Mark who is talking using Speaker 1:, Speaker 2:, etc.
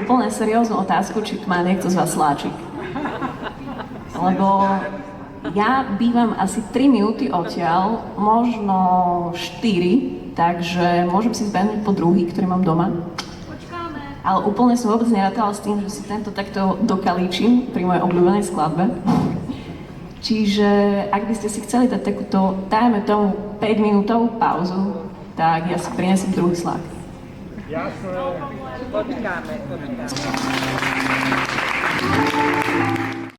Speaker 1: úplne serióznu otázku, či tu má niekto z vás sláčik. Lebo ja bývam asi 3 minúty odtiaľ, možno 4, takže môžem si zbehnúť po druhý, ktorý mám doma. Ale úplne som vôbec nerátala s tým, že si tento takto dokalíčim pri mojej obľúbenej skladbe. Čiže ak by ste si chceli dať takúto, dajme tomu 5-minútovú pauzu, tak ja si prinesiem druhý slák.
Speaker 2: Jasné. Počkáme.